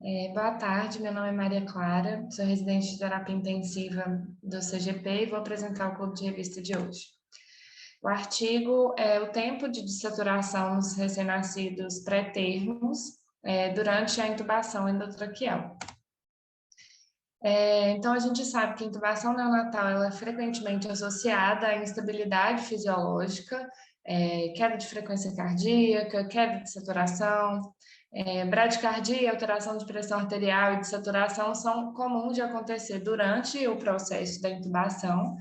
Boa tarde, meu nome é Maria Clara, sou residente de terapia intensiva do CGP e vou apresentar o clube de revista de hoje. O artigo é o tempo de dessaturação nos recém-nascidos pré-termos durante a intubação endotraqueal. Então, a gente sabe que a intubação neonatal ela é frequentemente associada à instabilidade fisiológica, queda de frequência cardíaca, queda de saturação, bradicardia, alteração de pressão arterial e de saturação são comuns de acontecer durante o processo da intubação,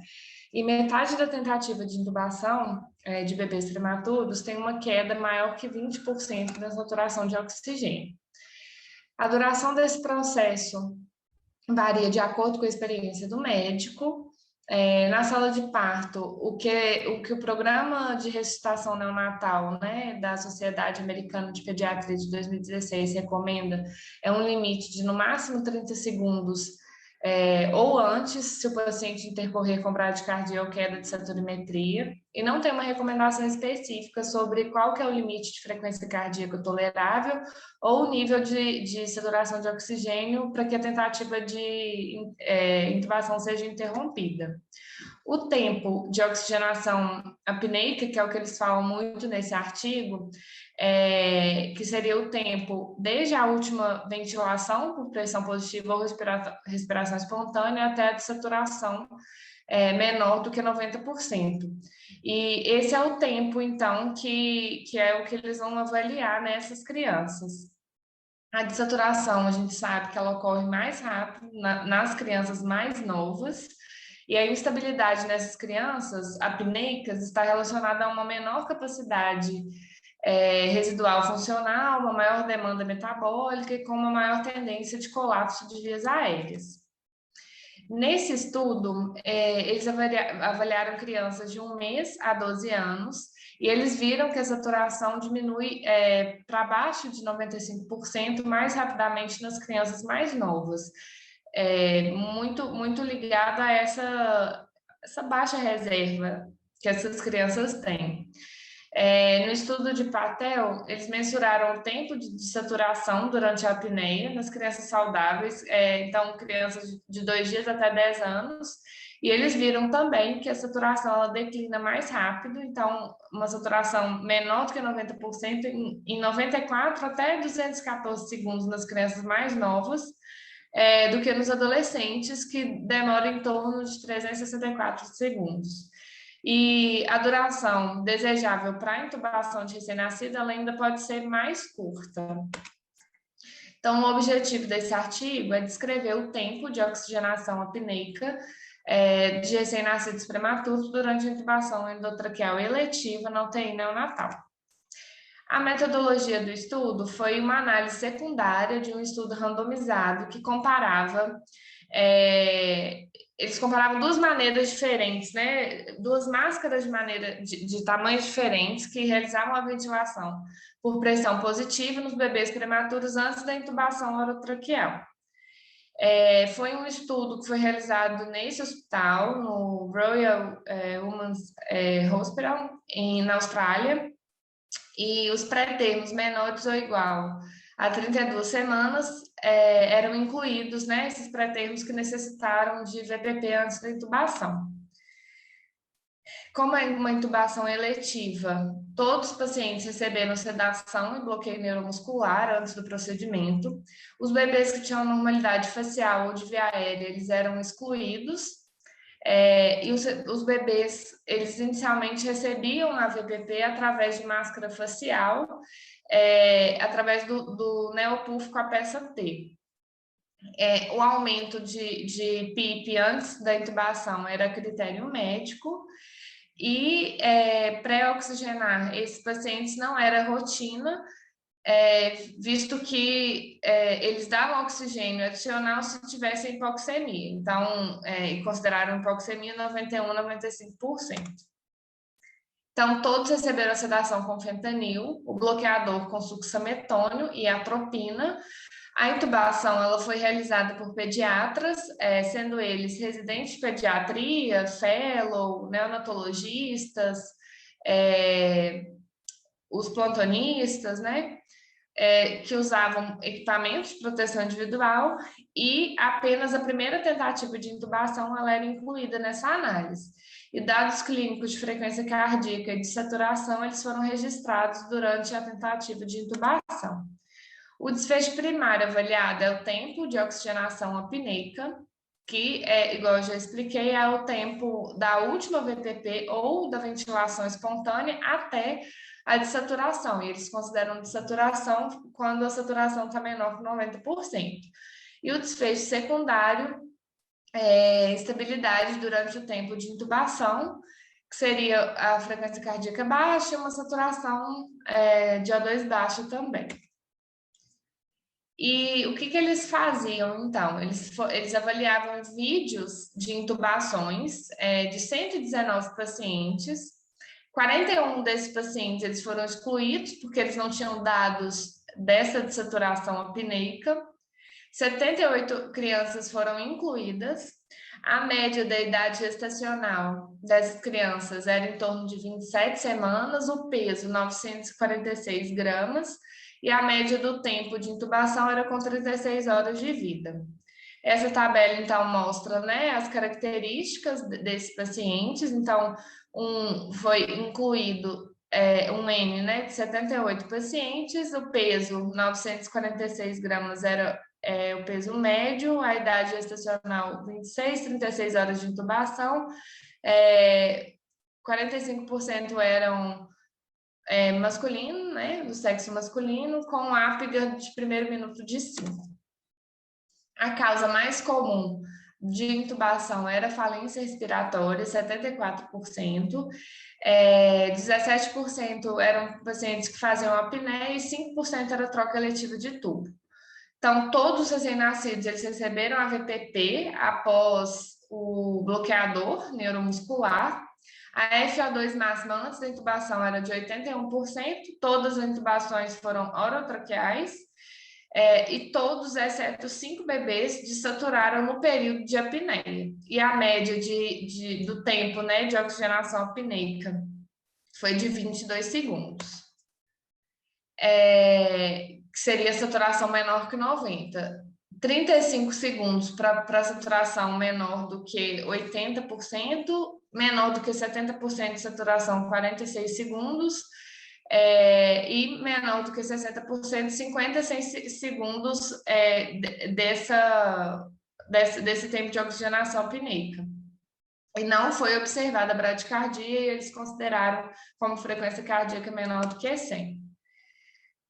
e metade da tentativa de intubação de bebês prematuros tem uma queda maior que 20% da saturação de oxigênio. A duração desse processo varia de acordo com a experiência do médico. Na sala de parto, o que o programa de ressuscitação neonatal, né, da Sociedade Americana de Pediatria de 2016 recomenda é um limite de no máximo 30 segundos, ou antes, se o paciente intercorrer com bradicardia ou queda de saturimetria, e não tem uma recomendação específica sobre qual que é o limite de frequência cardíaca tolerável ou o nível de saturação de oxigênio para que a tentativa de intubação seja interrompida. O tempo de oxigenação apneica, que é o que eles falam muito nesse artigo, que seria o tempo desde a última ventilação por pressão positiva ou respiração espontânea até a dessaturação menor do que 90%. E esse é o tempo, então, que é o que eles vão avaliar nessas crianças. A dessaturação, a gente sabe que ela ocorre mais rápido nas crianças mais novas, e a instabilidade nessas crianças apneicas está relacionada a uma menor capacidade residual funcional, uma maior demanda metabólica e com uma maior tendência de colapso de vias aéreas. Nesse estudo, eles avaliaram crianças de 1 mês a 12 anos, e eles viram que a saturação diminui para baixo de 95% mais rapidamente nas crianças mais novas, muito ligado a essa baixa reserva que essas crianças têm. No estudo de Patel, eles mensuraram o tempo de saturação durante a apneia nas crianças saudáveis, então crianças de 2 dias até 10 anos, e eles viram também que a saturação ela declina mais rápido, então uma saturação menor do que 90% em 94 até 214 segundos nas crianças mais novas, do que nos adolescentes, que demora em torno de 364 segundos. E a duração desejável para a intubação de recém-nascido ela ainda pode ser mais curta. Então, o objetivo desse artigo é descrever o tempo de oxigenação apneica de recém-nascidos prematuros durante a intubação endotraqueal eletiva na UTI neonatal. A metodologia do estudo foi uma análise secundária de um estudo randomizado que comparava eles comparavam duas maneiras diferentes, né? Duas máscaras de tamanhos diferentes que realizavam a ventilação por pressão positiva nos bebês prematuros antes da intubação orotraqueal. Foi um estudo que foi realizado nesse hospital, no Royal Women's Hospital, na Austrália, e os pré-termos menores ou igual a 32 semanas eram incluídos, né, esses pré-termos que necessitaram de VPP antes da intubação. Como é uma intubação eletiva, todos os pacientes receberam sedação e bloqueio neuromuscular antes do procedimento. Os bebês que tinham normalidade facial ou de via aérea, eles eram excluídos. E os bebês, eles inicialmente recebiam a VPP através de máscara facial, através do neopuff com a peça T. O aumento de PIP antes da intubação era critério médico, e pré-oxigenar esses pacientes não era rotina, visto que eles davam oxigênio adicional se tivessem hipoxemia. Então, consideraram hipoxemia 91% a 95%. Então, todos receberam a sedação com fentanil, o bloqueador com succinilmetônio e atropina. A intubação ela foi realizada por pediatras, sendo eles residentes de pediatria, fellow, neonatologistas, os plantonistas, né? que usavam equipamentos de proteção individual e apenas a primeira tentativa de intubação ela era incluída nessa análise. E dados clínicos de frequência cardíaca e de saturação, eles foram registrados durante a tentativa de intubação. O desfecho primário avaliado é o tempo de oxigenação apneica, que, igual eu já expliquei, é o tempo da última VTP ou da ventilação espontânea até a dessaturação. E eles consideram dessaturação quando a saturação está menor que 90%. E o desfecho secundário é estabilidade durante o tempo de intubação, que seria a frequência cardíaca baixa e uma saturação de O2 baixa também. E o que eles faziam, então? Eles avaliavam vídeos de intubações de 119 pacientes. 41 desses pacientes eles foram excluídos porque eles não tinham dados dessa dessaturação apneica. 78 crianças foram incluídas. A média da idade gestacional dessas crianças era em torno de 27 semanas, o peso 946 gramas e a média do tempo de intubação era com 36 horas de vida. Essa tabela, então, mostra, né, as características desses pacientes. Então, foi incluído um N, né, de 78 pacientes, o peso 946 gramas era o peso médio, a idade gestacional 26, 36 horas de intubação, 45% eram masculino, né, do sexo masculino, com APGAR de primeiro minuto de 5. A causa mais comum de intubação era falência respiratória, 74%, 17% eram pacientes que faziam apneia e 5% era troca letiva de tubo. Então, todos os recém-nascidos eles receberam a VTP após o bloqueador neuromuscular. A FO2 máxima antes da intubação era de 81%, todas as intubações foram orotraqueais, e todos, exceto 5 bebês, dessaturaram no período de apneia. E a média do tempo, né, de oxigenação apneica foi de 22 segundos. Que seria saturação menor que 90. 35 segundos para saturação menor do que 80%, menor do que 70% de saturação, 46 segundos, e menor do que 60%, 56 segundos desse tempo de oxigenação apneica. E não foi observada a bradicardia e eles consideraram como frequência cardíaca menor do que 100.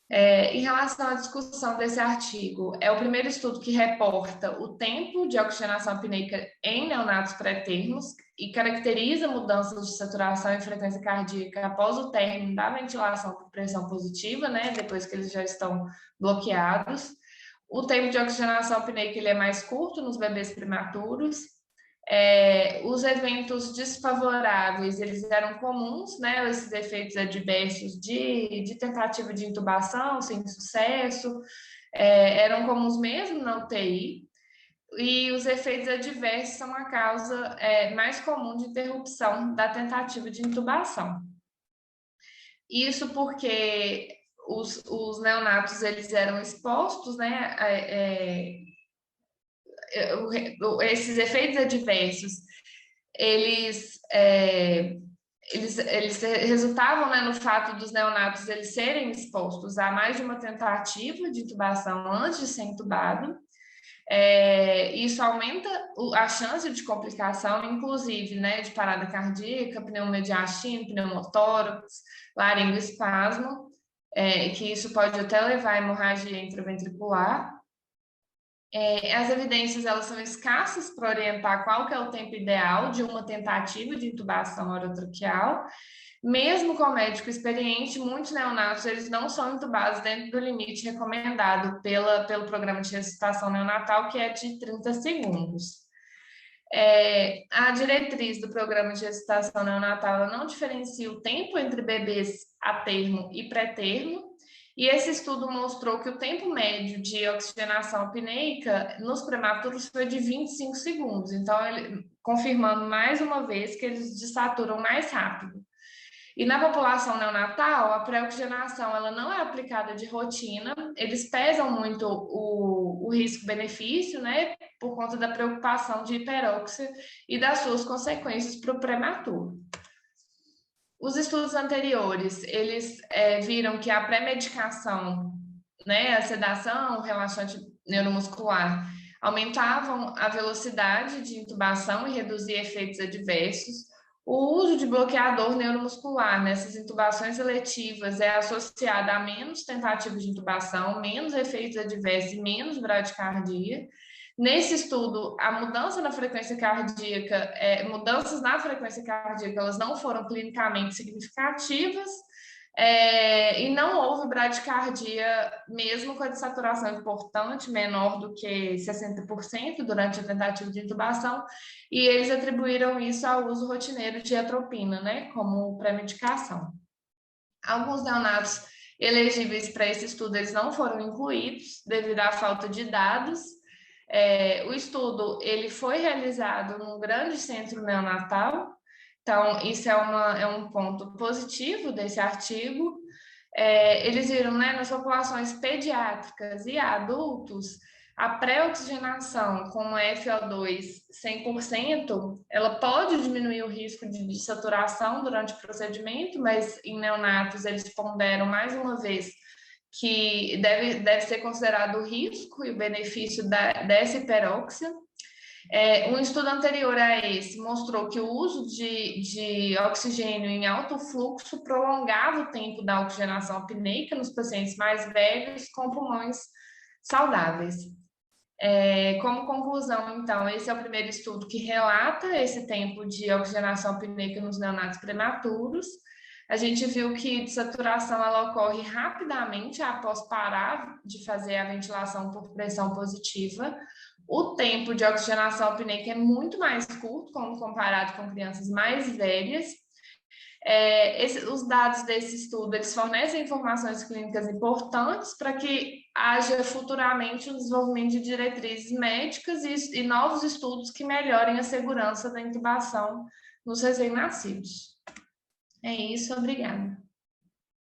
Em relação à discussão desse artigo, é o primeiro estudo que reporta o tempo de oxigenação apneica em neonatos pré-termos e caracteriza mudanças de saturação e frequência cardíaca após o término da ventilação por pressão positiva, né, depois que eles já estão bloqueados. O tempo de oxigenação apneica ele é mais curto nos bebês prematuros. Os eventos desfavoráveis, eles eram comuns, né? Esses efeitos adversos de tentativa de intubação sem sucesso, eram comuns mesmo na UTI, e os efeitos adversos são a causa mais comum de interrupção da tentativa de intubação. Isso porque os neonatos, eles eram expostos, né, esses efeitos adversos, eles resultavam, né, no fato dos neonatos eles serem expostos a mais de uma tentativa de intubação antes de ser intubado. Isso aumenta a chance de complicação, inclusive, né, de parada cardíaca, pneumodiastina, pneumotórax, laringoespasmo, que isso pode até levar à hemorragia intraventricular. As evidências elas são escassas para orientar qual que é o tempo ideal de uma tentativa de intubação orotraqueal. Mesmo com médico experiente, muitos neonatos eles não são intubados dentro do limite recomendado pelo programa de ressuscitação neonatal, que é de 30 segundos. A diretriz do programa de ressuscitação neonatal ela não diferencia o tempo entre bebês a termo e pré-termo, e esse estudo mostrou que o tempo médio de oxigenação apneica nos prematuros foi de 25 segundos. Então, confirmando mais uma vez que eles desaturam mais rápido. E na população neonatal, a pré-oxigenação ela não é aplicada de rotina, eles pesam muito o risco-benefício, né, por conta da preocupação de hiperóxia e das suas consequências para o prematuro. Os estudos anteriores, eles viram que a pré-medicação, né, a sedação, o relaxante neuromuscular, aumentavam a velocidade de intubação e reduzia efeitos adversos. O uso de bloqueador neuromuscular nessas intubações eletivas é associado a menos tentativas de intubação, menos efeitos adversos e menos bradicardia. Nesse estudo, a mudança na frequência cardíaca, mudanças na frequência cardíaca, elas não foram clinicamente significativas, e não houve bradicardia, mesmo com a desaturação importante, menor do que 60% durante a tentativa de intubação, e eles atribuíram isso ao uso rotineiro de atropina, né, como pré-medicação. Alguns neonatos elegíveis para esse estudo, eles não foram incluídos devido à falta de dados. O estudo ele foi realizado num grande centro neonatal, então isso é um ponto positivo desse artigo. Eles viram, né, nas populações pediátricas e adultos, a pré-oxigenação com FO2 100%, ela pode diminuir o risco de desaturação durante o procedimento, mas em neonatos eles ponderam mais uma vez que deve ser considerado o risco e o benefício dessa hiperóxia. Um estudo anterior a esse mostrou que o uso de oxigênio em alto fluxo prolongava o tempo da oxigenação apneica nos pacientes mais velhos com pulmões saudáveis. Como conclusão, então, esse é o primeiro estudo que relata esse tempo de oxigenação apneica nos neonatos prematuros. A gente viu que desaturação ela ocorre rapidamente após parar de fazer a ventilação por pressão positiva. O tempo de oxigenação apneica é muito mais curto, quando comparado com crianças mais velhas. Os dados desse estudo eles fornecem informações clínicas importantes para que haja futuramente um desenvolvimento de diretrizes médicas e novos estudos que melhorem a segurança da intubação nos recém-nascidos. É isso, obrigada.